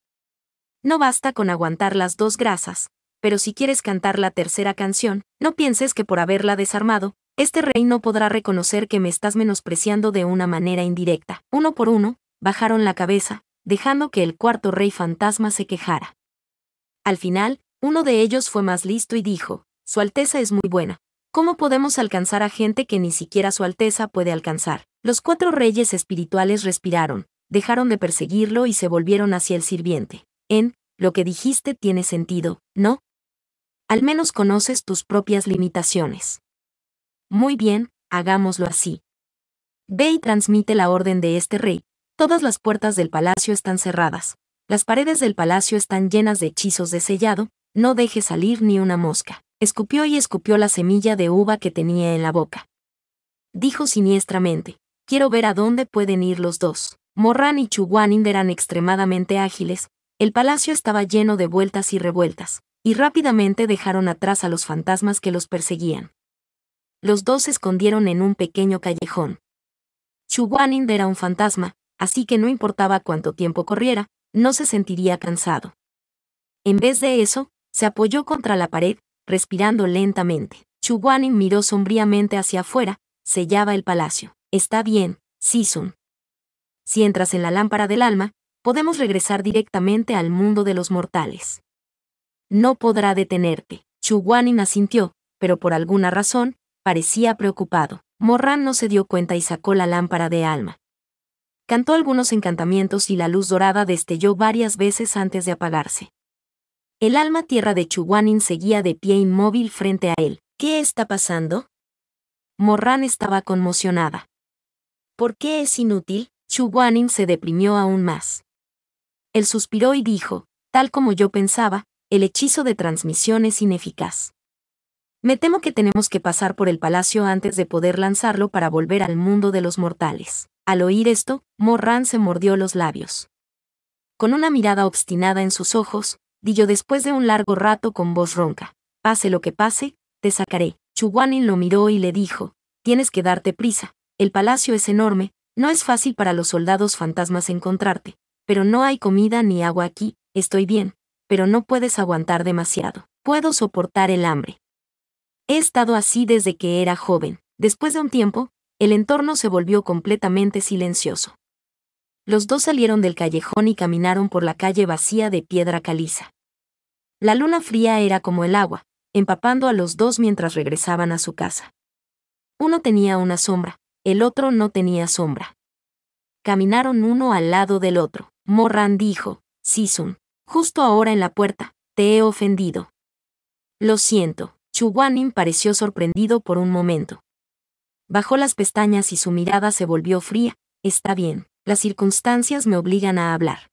[SPEAKER 1] No basta con aguantar las 2 grasas. Pero si quieres cantar la tercera canción, no pienses que por haberla desarmado, este rey no podrá reconocer que me estás menospreciando de una manera indirecta. Uno por uno, bajaron la cabeza, dejando que el cuarto rey fantasma se quejara. Al final, Uno de ellos fue más listo y dijo, Su Alteza es muy buena. ¿Cómo podemos alcanzar a gente que ni siquiera Su Alteza puede alcanzar? Los 4 reyes espirituales respiraron, dejaron de perseguirlo y se volvieron hacia el sirviente. Lo que dijiste tiene sentido, ¿no? Al menos conoces tus propias limitaciones. Muy bien, hagámoslo así. Ve y transmite la orden de este rey. Todas las puertas del palacio están cerradas. Las paredes del palacio están llenas de hechizos de sellado, no deje salir ni una mosca. Escupió y escupió la semilla de uva que tenía en la boca. Dijo siniestramente, quiero ver a dónde pueden ir los dos. Morran y Chuguanin eran extremadamente ágiles, el palacio estaba lleno de vueltas y revueltas, y rápidamente dejaron atrás a los fantasmas que los perseguían. Los dos se escondieron en un pequeño callejón. Chuguanin era un fantasma, así que no importaba cuánto tiempo corriera, no se sentiría cansado. En vez de eso, se apoyó contra la pared, respirando lentamente. Chuguanin miró sombríamente hacia afuera, sellaba el palacio. Está bien, Sisun. Si entras en la lámpara del alma, podemos regresar directamente al mundo de los mortales. No podrá detenerte. Chuguanin asintió, pero por alguna razón, parecía preocupado. Morran no se dio cuenta y sacó la lámpara de alma. Cantó algunos encantamientos y la luz dorada destelló varias veces antes de apagarse. El alma tierra de Chuguanin seguía de pie inmóvil frente a él. ¿Qué está pasando? Morran estaba conmocionada. ¿Por qué es inútil? Chuguanin se deprimió aún más. Él suspiró y dijo, tal como yo pensaba, el hechizo de transmisión es ineficaz. Me temo que tenemos que pasar por el palacio antes de poder lanzarlo para volver al mundo de los mortales. Al oír esto, Morran se mordió los labios. Con una mirada obstinada en sus ojos, dijo después de un largo rato con voz ronca, pase lo que pase, te sacaré. Chuguanin lo miró y le dijo, tienes que darte prisa, el palacio es enorme, no es fácil para los soldados fantasmas encontrarte, pero no hay comida ni agua aquí, estoy bien, pero no puedes aguantar demasiado. Puedo soportar el hambre. He estado así desde que era joven. Después de un tiempo, el entorno se volvió completamente silencioso. Los dos salieron del callejón y caminaron por la calle vacía de piedra caliza. La luna fría era como el agua, empapando a los dos mientras regresaban a su casa. Uno tenía una sombra, el otro no tenía sombra. Caminaron uno al lado del otro. Morran dijo, Sisun, justo ahora en la puerta, te he ofendido. Lo siento. Chuguanin pareció sorprendido por un momento. Bajó las pestañas y su mirada se volvió fría. Está bien, las circunstancias me obligan a hablar.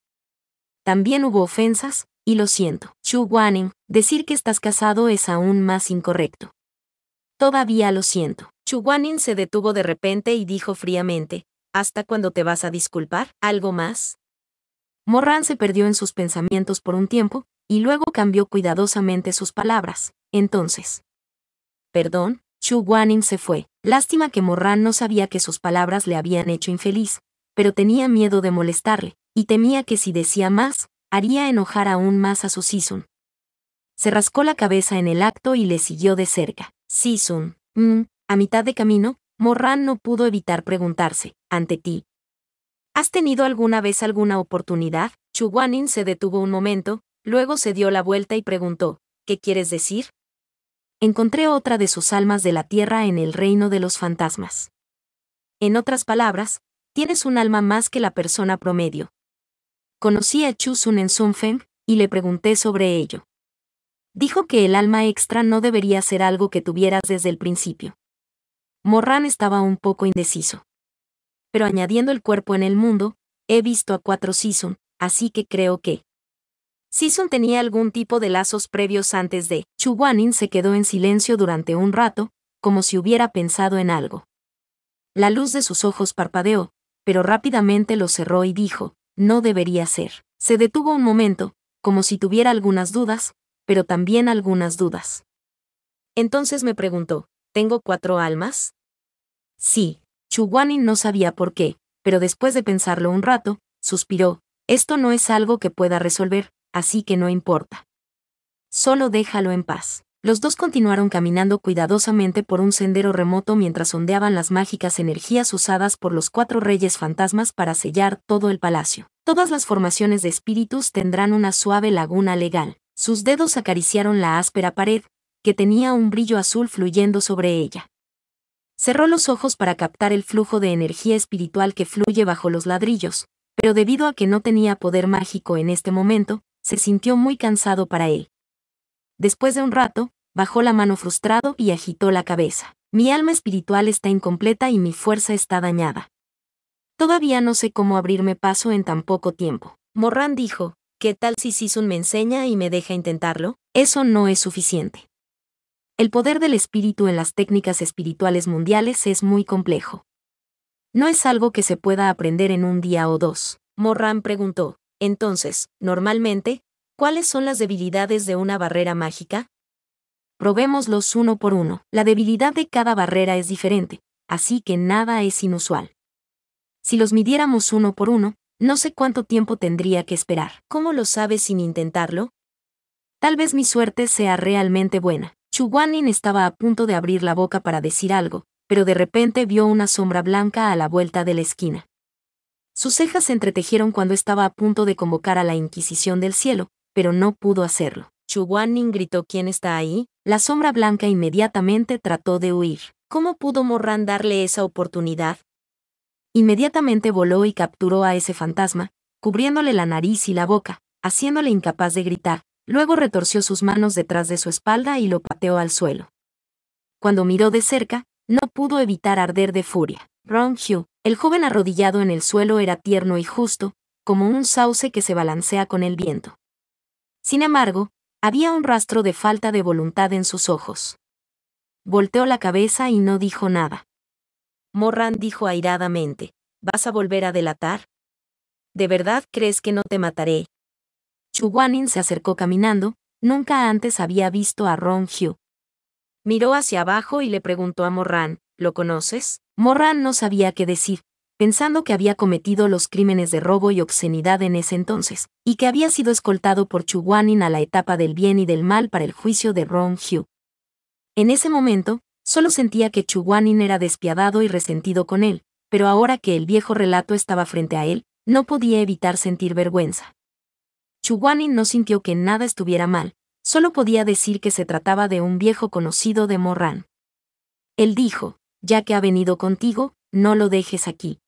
[SPEAKER 1] También hubo ofensas, y lo siento. Chuguanin, decir que estás casado es aún más incorrecto. Todavía lo siento. Chuguanin se detuvo de repente y dijo fríamente, ¿hasta cuándo te vas a disculpar? ¿Algo más? Morran se perdió en sus pensamientos por un tiempo, y luego cambió cuidadosamente sus palabras. Entonces. Perdón, Chuguanin se fue. Lástima que Morran no sabía que sus palabras le habían hecho infeliz, pero tenía miedo de molestarle, y temía que si decía más, haría enojar aún más a su Sisun. Se rascó la cabeza en el acto y le siguió de cerca. Sisun, a mitad de camino, Morran no pudo evitar preguntarse, ante ti. ¿Has tenido alguna vez alguna oportunidad? Chuguanin se detuvo un momento, luego se dio la vuelta y preguntó, ¿qué quieres decir? Encontré otra de sus almas de la tierra en el reino de los fantasmas. En otras palabras, tienes un alma más que la persona promedio. Conocí a Chusun en Sunfeng, y le pregunté sobre ello. Dijo que el alma extra no debería ser algo que tuvieras desde el principio. Morran estaba un poco indeciso. Pero añadiendo el cuerpo en el mundo, he visto a 4 Sisun, así que creo que Sisun tenía algún tipo de lazos previos antes de. Chuguanin se quedó en silencio durante un rato, como si hubiera pensado en algo. La luz de sus ojos parpadeó, pero rápidamente lo cerró y dijo, no debería ser. Se detuvo un momento, como si tuviera algunas dudas, pero también algunas dudas. Entonces me preguntó, ¿tengo 4 almas? Sí. Chuguanin no sabía por qué, pero después de pensarlo un rato, suspiró, esto no es algo que pueda resolver, así que no importa. Solo déjalo en paz. Los dos continuaron caminando cuidadosamente por un sendero remoto mientras ondeaban las mágicas energías usadas por los 4 reyes fantasmas para sellar todo el palacio. Todas las formaciones de espíritus tendrán una suave laguna legal. Sus dedos acariciaron la áspera pared, que tenía un brillo azul fluyendo sobre ella. Cerró los ojos para captar el flujo de energía espiritual que fluye bajo los ladrillos, pero debido a que no tenía poder mágico en este momento, se sintió muy cansado para él. Después de un rato, bajó la mano frustrado y agitó la cabeza. Mi alma espiritual está incompleta y mi fuerza está dañada. Todavía no sé cómo abrirme paso en tan poco tiempo. Morran dijo, ¿qué tal si Sisun me enseña y me deja intentarlo? Eso no es suficiente. El poder del espíritu en las técnicas espirituales mundiales es muy complejo. No es algo que se pueda aprender en un día o dos. Morran preguntó, entonces, normalmente, ¿cuáles son las debilidades de una barrera mágica? Probémoslos uno por uno. La debilidad de cada barrera es diferente, así que nada es inusual. Si los midiéramos uno por uno, no sé cuánto tiempo tendría que esperar. ¿Cómo lo sabes sin intentarlo? Tal vez mi suerte sea realmente buena. Chu Guanyin estaba a punto de abrir la boca para decir algo, pero de repente vio una sombra blanca a la vuelta de la esquina. Sus cejas se entretejieron cuando estaba a punto de convocar a la Inquisición del cielo, pero no pudo hacerlo. Chu Guanyin gritó ¿quién está ahí? La sombra blanca inmediatamente trató de huir. ¿Cómo pudo Morran darle esa oportunidad? Inmediatamente voló y capturó a ese fantasma, cubriéndole la nariz y la boca, haciéndole incapaz de gritar. Luego retorció sus manos detrás de su espalda y lo pateó al suelo. Cuando miró de cerca, no pudo evitar arder de furia. Rong Hu, el joven arrodillado en el suelo, era tierno y justo, como un sauce que se balancea con el viento. Sin embargo, había un rastro de falta de voluntad en sus ojos. Volteó la cabeza y no dijo nada. Morran dijo airadamente, ¿vas a volver a delatar? ¿De verdad crees que no te mataré? Chu Guanyin se acercó caminando, nunca antes había visto a Rong Hu. Miró hacia abajo y le preguntó a Morran, ¿lo conoces? Morran no sabía qué decir, pensando que había cometido los crímenes de robo y obscenidad en ese entonces, y que había sido escoltado por Chu Guanyin a la etapa del bien y del mal para el juicio de Rong Hu. En ese momento, solo sentía que Chu Guanyin era despiadado y resentido con él, pero ahora que el viejo relato estaba frente a él, no podía evitar sentir vergüenza. Chu Guanyin no sintió que nada estuviera mal, solo podía decir que se trataba de un viejo conocido de Morran. Él dijo, ya que ha venido contigo, no lo dejes aquí.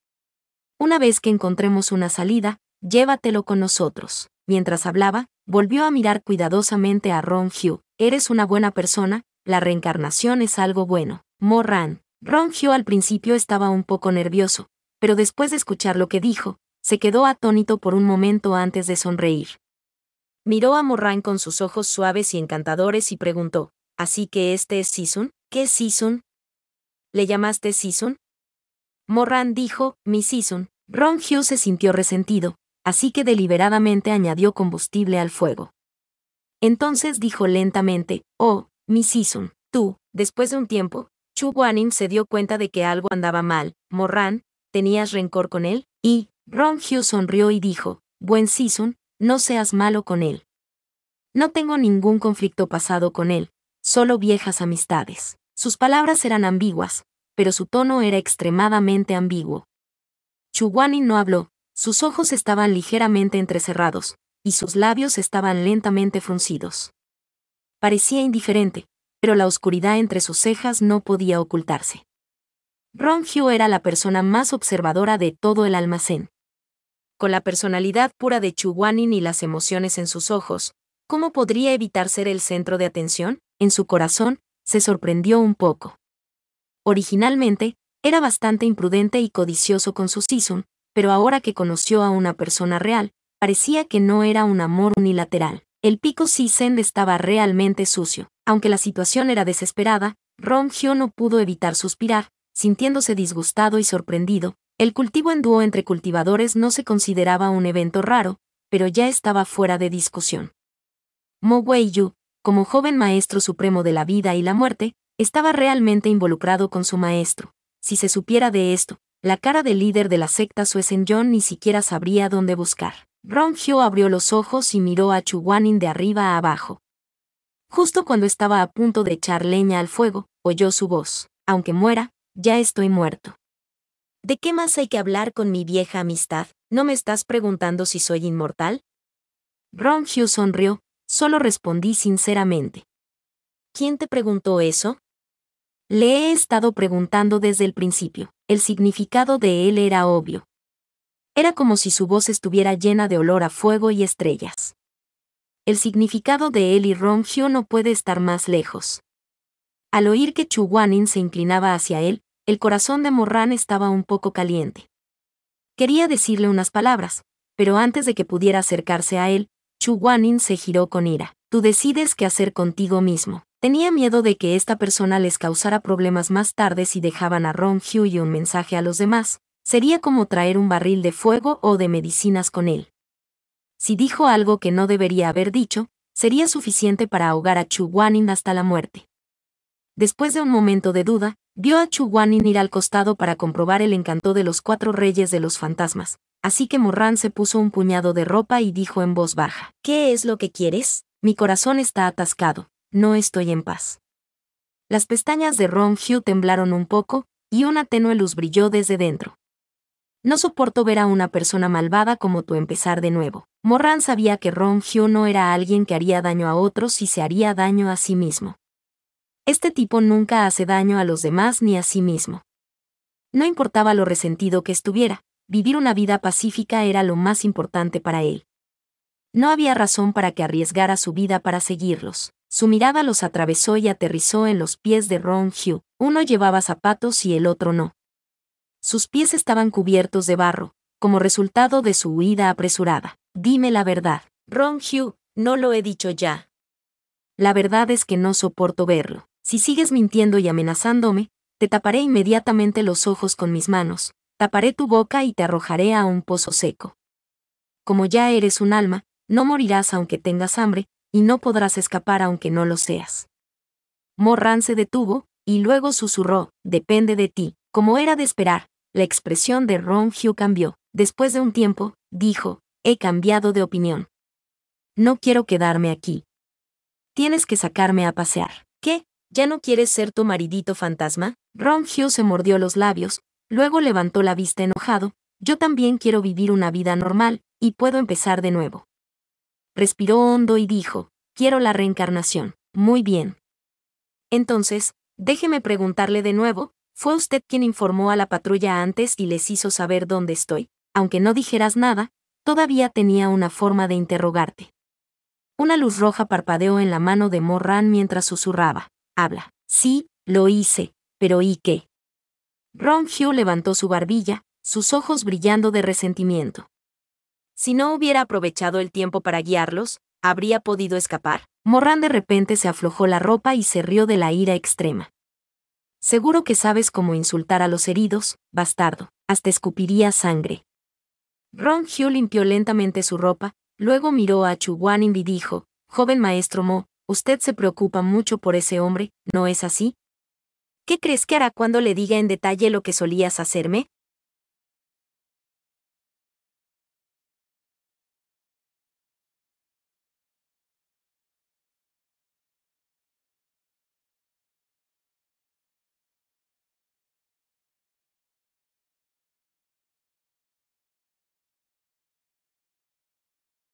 [SPEAKER 1] Una vez que encontremos una salida, llévatelo con nosotros. Mientras hablaba, volvió a mirar cuidadosamente a Rong Hu. Eres una buena persona, la reencarnación es algo bueno. Morran. Rong Hu al principio estaba un poco nervioso, pero después de escuchar lo que dijo, se quedó atónito por un momento antes de sonreír. Miró a Morran con sus ojos suaves y encantadores y preguntó, ¿así que este es Sisun? ¿Qué es Sisun? ¿Le llamaste Sisun? Morran dijo, mi Sisun. Rong Hu se sintió resentido, así que deliberadamente añadió combustible al fuego. Entonces dijo lentamente, oh, mi Sisun, tú. Después de un tiempo, Chu Guanyin se dio cuenta de que algo andaba mal. Morran, ¿tenías rencor con él? Y Rong Hu sonrió y dijo, buen Sisun, no seas malo con él. No tengo ningún conflicto pasado con él, solo viejas amistades. Sus palabras eran ambiguas, pero su tono era extremadamente ambiguo. Chu Guanyin no habló, sus ojos estaban ligeramente entrecerrados, y sus labios estaban lentamente fruncidos. Parecía indiferente, pero la oscuridad entre sus cejas no podía ocultarse. Rong Hu era la persona más observadora de todo el almacén. Con la personalidad pura de Chu Guanyin y las emociones en sus ojos, ¿cómo podría evitar ser el centro de atención? En su corazón, se sorprendió un poco. Originalmente, era bastante imprudente y codicioso con su Sisun, pero ahora que conoció a una persona real, parecía que no era un amor unilateral. El pico Sisen estaba realmente sucio. Aunque la situación era desesperada, Rong Hu no pudo evitar suspirar, sintiéndose disgustado y sorprendido. El cultivo en dúo entre cultivadores no se consideraba un evento raro, pero ya estaba fuera de discusión. Mo Wei-yu, como joven maestro supremo de la vida y la muerte, estaba realmente involucrado con su maestro. Si se supiera de esto, la cara del líder de la secta Suesenjon ni siquiera sabría dónde buscar. Rong Hu abrió los ojos y miró a Chu Guanyin de arriba a abajo. Justo cuando estaba a punto de echar leña al fuego, oyó su voz. Aunque muera, ya estoy muerto. ¿De qué más hay que hablar con mi vieja amistad? ¿No me estás preguntando si soy inmortal? Rong Hu sonrió, solo respondí sinceramente. ¿Quién te preguntó eso? Le he estado preguntando desde el principio. El significado de él era obvio. Era como si su voz estuviera llena de olor a fuego y estrellas. El significado de él y Ronghyo no puede estar más lejos. Al oír que Chu Guanin se inclinaba hacia él, el corazón de Morran estaba un poco caliente. Quería decirle unas palabras, pero antes de que pudiera acercarse a él, Chu Guanin se giró con ira. Tú decides qué hacer contigo mismo. Tenía miedo de que esta persona les causara problemas más tarde si dejaban a Ronghyo y un mensaje a los demás. Sería como traer un barril de fuego o de medicinas con él. Si dijo algo que no debería haber dicho, sería suficiente para ahogar a Chu Guanin hasta la muerte. Después de un momento de duda, vio a Chu Guanin ir al costado para comprobar el encanto de los 4 reyes de los fantasmas, así que Morran se puso un puñado de ropa y dijo en voz baja: ¿Qué es lo que quieres? Mi corazón está atascado, no estoy en paz. Las pestañas de Ronghyo temblaron un poco, y una tenue luz brilló desde dentro. No soporto ver a una persona malvada como tú empezar de nuevo. Morran sabía que Ronghyo no era alguien que haría daño a otros y se haría daño a sí mismo. Este tipo nunca hace daño a los demás ni a sí mismo. No importaba lo resentido que estuviera, vivir una vida pacífica era lo más importante para él. No había razón para que arriesgara su vida para seguirlos. Su mirada los atravesó y aterrizó en los pies de Ronghyo. Uno llevaba zapatos y el otro no. Sus pies estaban cubiertos de barro, como resultado de su huida apresurada. Dime la verdad. Ronghyo, no lo he dicho ya. La verdad es que no soporto verlo. Si sigues mintiendo y amenazándome, te taparé inmediatamente los ojos con mis manos, taparé tu boca y te arrojaré a un pozo seco. Como ya eres un alma, no morirás aunque tengas hambre, y no podrás escapar aunque no lo seas. Morran se detuvo, y luego susurró: depende de ti. Como era de esperar, la expresión de Ronghyo cambió. Después de un tiempo, dijo: he cambiado de opinión. No quiero quedarme aquí. Tienes que sacarme a pasear. ¿Qué? ¿Ya no quieres ser tu maridito fantasma? Ronghyo se mordió los labios, luego levantó la vista enojado. Yo también quiero vivir una vida normal, y puedo empezar de nuevo. Respiró hondo y dijo: quiero la reencarnación. Muy bien. Entonces, déjeme preguntarle de nuevo, ¿fue usted quien informó a la patrulla antes y les hizo saber dónde estoy? Aunque no dijeras nada, todavía tenía una forma de interrogarte. Una luz roja parpadeó en la mano de Morran mientras susurraba: habla. Sí, lo hice, pero ¿y qué? Ronghyo levantó su barbilla, sus ojos brillando de resentimiento. Si no hubiera aprovechado el tiempo para guiarlos, ¿habría podido escapar? Morran de repente se aflojó la ropa y se rió de la ira extrema. Seguro que sabes cómo insultar a los heridos, bastardo. Hasta escupiría sangre. Ronghyo limpió lentamente su ropa, luego miró a Chu Guanin y dijo: joven maestro Mo, usted se preocupa mucho por ese hombre, ¿no es así? ¿Qué crees que hará cuando le diga en detalle lo que solías hacerme?